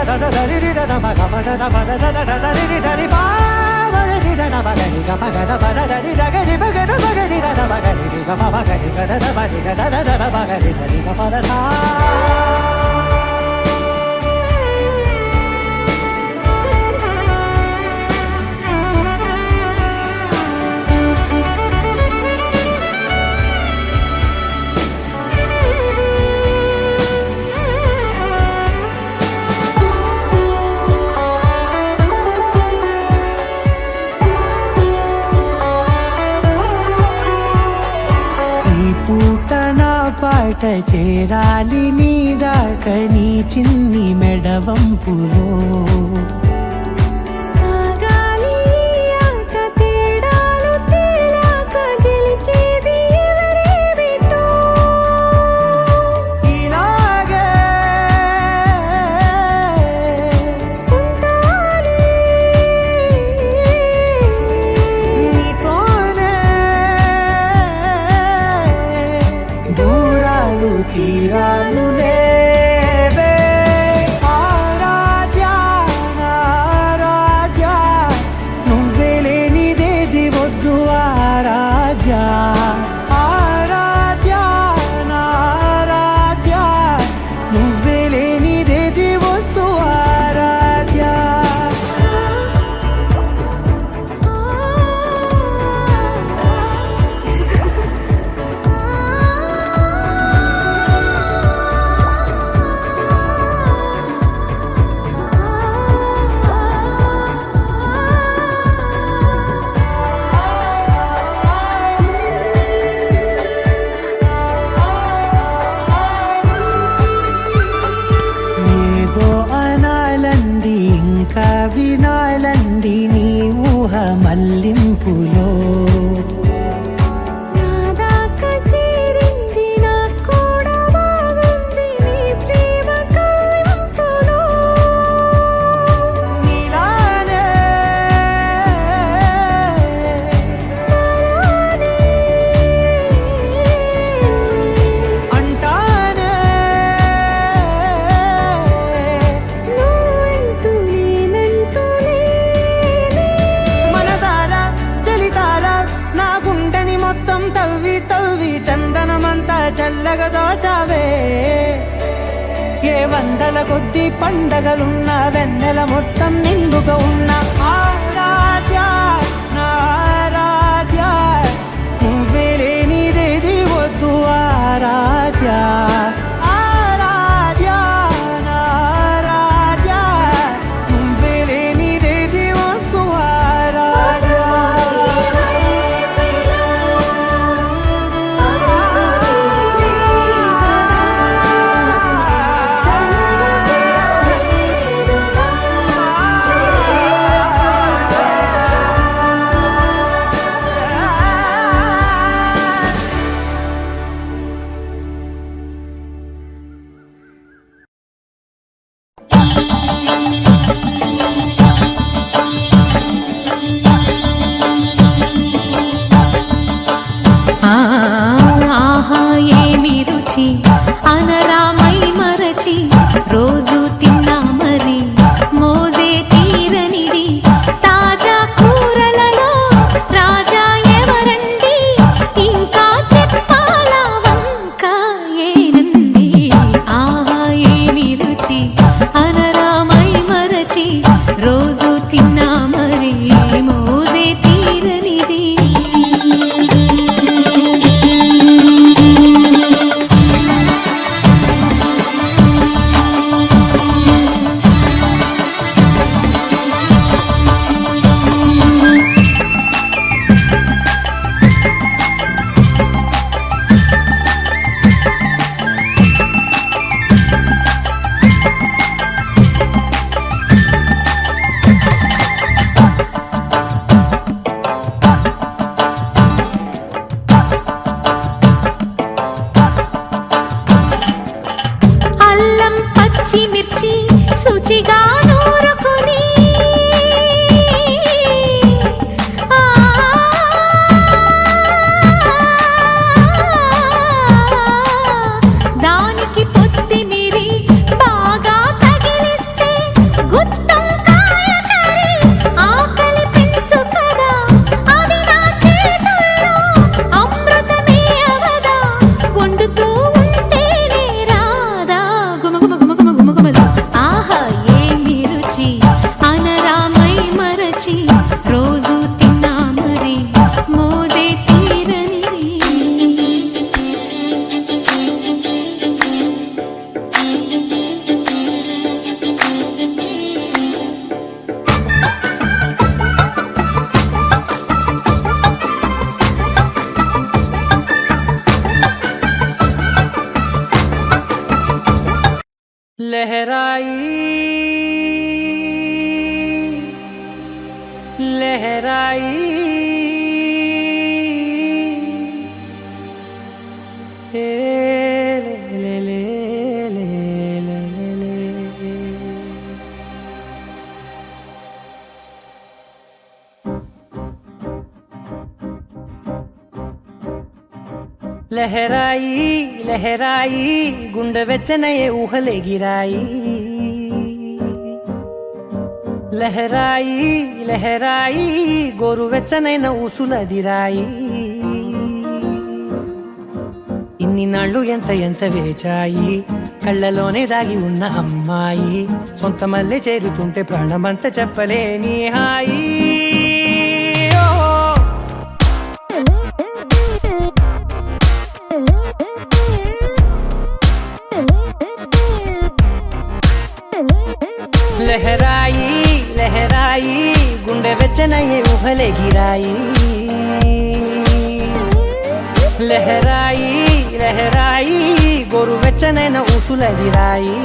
పాట చేరాలి నీ దాకా నీ చిన్ని మెడవంపులో సాగాలి ఆట తేడాలు తేలాక గెలిచేది ఎవరే బిడ్డో ఇలాగే ఉండాలి నీతోనే దూరాలు తీరాలు లేవే ఆరాధ్య ఆరాధ్య నువ్వే లేనిదేది వద్దు ఆరాధ్య ఆరాధ్య ఆరాధ్య నువ్వే లేనిదేది వద్దు ఆరాధ్య ఏదో అనాలంది ఇంకా వినాలంది నీ ఊహ మల్లింపులో నా దాకా చేరింది నాకు కూడా బాగుంది నీ ప్రేమ కవ్వింపులో నీలానే మరానే అంటానే నువ్వంటూ నేనంటూ లేనే మనసారా చలితారా నా గుండెని మొత్తం తవ్వి తవ్వి చందనమంతా చల్లగా దోచావే ఏ వందల కొద్ది పండగలున్న వెన్నెల మొత్తం నిండుగా ఉన్న ఆరాధ్య నా ఆరాధ్య నువ్వే లేనిదేది వద్దు ఆరాధ్య ఆరాధ్య నా ఆరాధ్య నువ్వే లేనిదేది వద్దు ఆరాధ్య ఆహా ఏమి రుచి అనరామై మరచి రోజు తిన్నా మరి మోజే తీరనిది लहराई लहराई ए, ले, ले, ले, ले, ले, ले, ले। लहराई लहराई गुंड వెచ్చనయే ఊహలే గిరాయి లహరాయి లహరాయి గోరు వెచ్చనైన ఊసులదిరాయి ఇన్ని నాళ్ళు ఎంత వేచాయి కళ్ళలోనే దాగి ఉన్న అమ్మాయి సొంత మల్లె చేరుతుంటే ప్రాణమంతా చెప్పలేని హాయి లహరాయి లహరాయి గుండె వెచ్చనయ్యే ఊహలే గిరాయి లహరాయి లహరాయి గోరు వెచ్చనైన ఊసులదిరాయి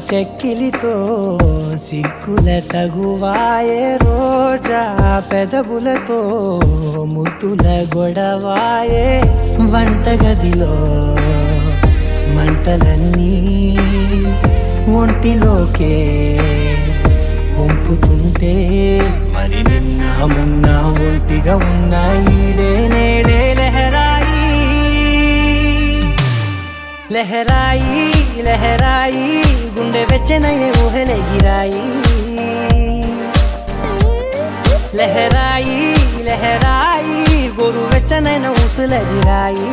చెక్కిలితో సిగ్గుల తగువాయే రోజా పెదవులతో ముద్దుల గొడవాయే వంటగదిలో మంటలన్నీ ఒంటిలోకే వంపుతుంటే మరి నిన్న మొన్న ఒంటిగా ఉన్న ఈడే నేడే లహరాయి లహరాయి లహరాయి గుండె వెచ్చనయ్యే ఊహలే గిరాయి లహరాయి లహరాయి గోరు వెచ్చనైన ఊసులదిరాయి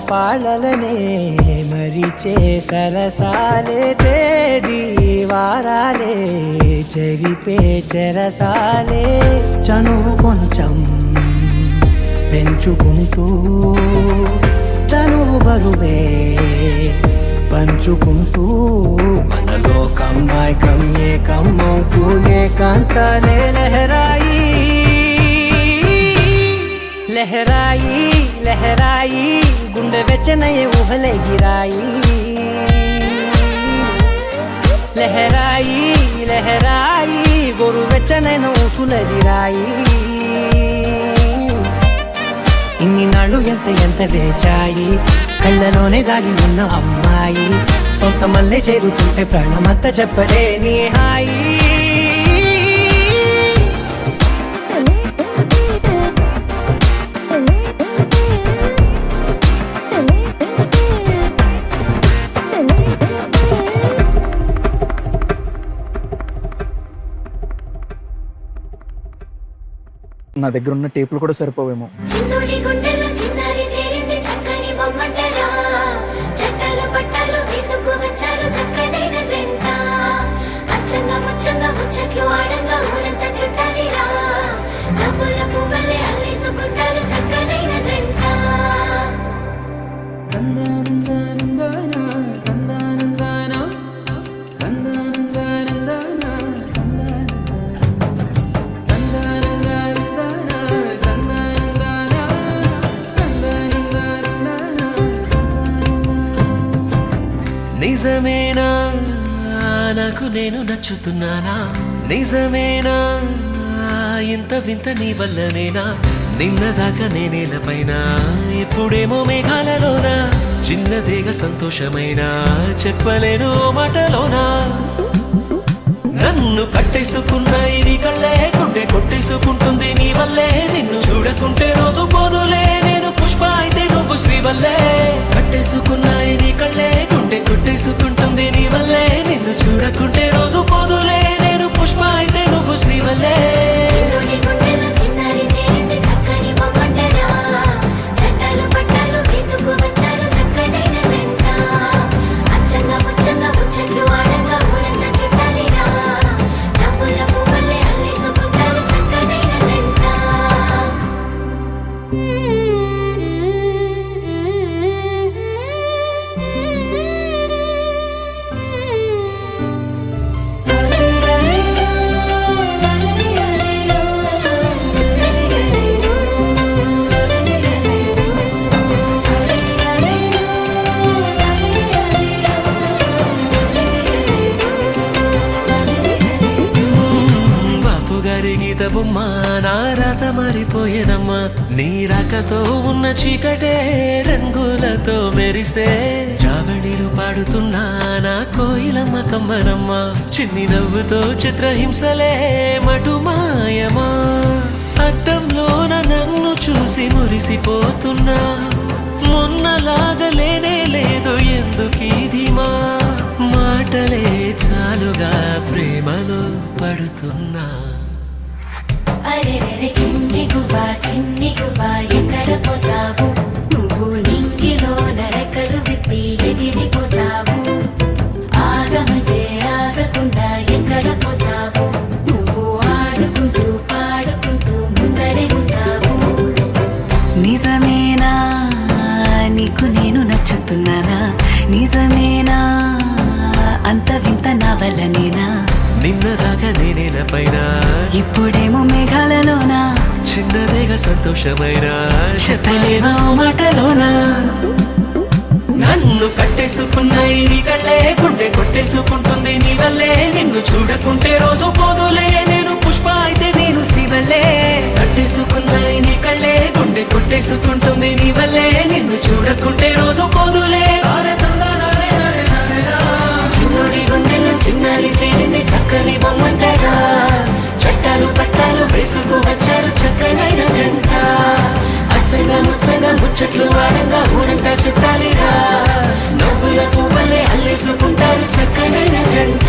పాలలనే మరిచే సరసాలే తేదీ వారాలే చెరిపే చెరసాలే చనువు కొంచెం పెంచుకుంటూ తనువు బరువే పంచుకుంటూ మనలో కమ్మాయి కమ్మే కమ్మవుతూ ఏకాంతాలే లహరాయి లహరాయి లహరాయి గుండె వెచ్చనయ్యే ఊహలే గిరాయి లహరాయి లహరాయి గోరు వెచ్చనైన ఊసులదిరాయి ఇన్ని నాళ్ళు ఎంత వేచాయి కళ్ళలోనే దాగి ఉన్న అమ్మాయి సొంత మల్లె చేరుతుంటే ప్రాణమంతా చెప్పలేని హాయి నా దగ్గర ఉన్న టేపులు కూడా సరిపోవేమో. చిన్నోడి గుండెల్లో చిన్నారి చేరింది చక్కని బొమ్మటరా చట్టాలు పట్టాలు తీసుకు వచ్చారు చక్కనైన జంట అచ్చంగా ముచ్చంగా ముచ్చట్లు ఆడంగా ఊరంతా చుట్టాలిరా డబ్బుల పువ్వులే అల్లేసుకుంటారు చక్కనైన జంట నిజమేనా నాకు నేను నచ్చుతున్నానా నిజమేనా ఇంత వింత నీ వల్లనేనా నిన్నదాకా నేనేలపైన ఇప్పుడేమో మేఘాలలోనా చిన్నదేగా సంతోషమైనా చెప్పలేను మాటలోనా నన్ను కట్టేసుకున్నాయి నీ కళ్ళే గుండె కొట్టేసుకుంటుంది నీ వల్లే నిన్ను చూడకుంటే రోజు పోదులే నేను పుష్ప అయితే నువ్వు శ్రీవల్లే కట్టేసుకున్నాయి నీ కళ్ళే గుండె కొట్టేసుకుంటుంది నీ వల్లే నిన్ను చూడకుంటే రోజు పోదులే నేను పుష్ప అయితే నువ్వు శ్రీవల్లే చిన్నోడి గుండెలో చిన్నారి చేరింది చక్కని బొమ్మంటరా చట్టాలు పట్టాలు వేసుకు వచ్చారు చక్కనైన జంట అచ్చంగా ముచ్చంగా ముచ్చట్లు ఆడంగా ఊరంతా చుట్టాలిరా నవ్వుల పువ్వులే అల్లేసుకుంటారు చక్కనైన జంట బాపు గారి గీత బొమ్మ నా రాత మారిపోయేనమ్మా నీ రాకతో ఉన్న చీకటే రంగులతో మెరిసే జావళిలు పాడుతున్నా నా కోయిలమ్మ కమ్మనమ్మ చిన్ని నవ్వుతో చిత్రహింసలే మటు మాయమా అద్దంలోన నన్ను చూసి మురిసిపోతున్నా మొన్నలాగలేనే లేదు ఎందుకీదిమా మాటలే చాలుగా ప్రేమలో పడుతున్నా అరెరెరె చిన్ని గువ్వా ఎక్కడ పోతావు నువ్వు నింగిలో నరకలు విప్పి ఎగిరిపోతావు ఆగమంటే ఆగకుండా ఎక్కడ పోతావు నువ్వు ఆడుకుంటూ పాడుకుంటూ ముందరే ఉంటావు నిజమేనా నీకు నేను నచ్చుతున్నానా నిజమేనా అంత వింత నా వల్లనేనా నిన్నదాకా నేనేల పైన ఇప్పుడేమో మేఘాలలోనా చిన్నదేగా సంతోషమైన చెప్పలేవా ఓ మాటలోనా నన్ను కట్టేసుకున్నాయి నీ కళ్ళే గుండె కొట్టేసుకుంటుంది నీ వల్లే నిన్ను చూడకుంటే రోజు పోదులే నేను పుష్ప అయితే నేను శ్రీవల్లే కట్టేసుకున్నాయి నీ కళ్ళే గుండె కొట్టేసుకుంటుంది నీ వల్లే నిన్ను చూడకుంటే రోజు పోదులే చిన్నోడి గుండెలో చిన్నారి చేరింది చక్కని బొమ్మంటరా చట్టాలు పట్టాలు వేసుకు వచ్చారు చక్కనైన జంట అచ్చంగా ముచ్చంగా ముచ్చట్లు ఆడంగా ఊరంతా చుట్టాలిరా నవ్వుల పువ్వులే అల్లేసుకుంటారు చక్కనైన జంట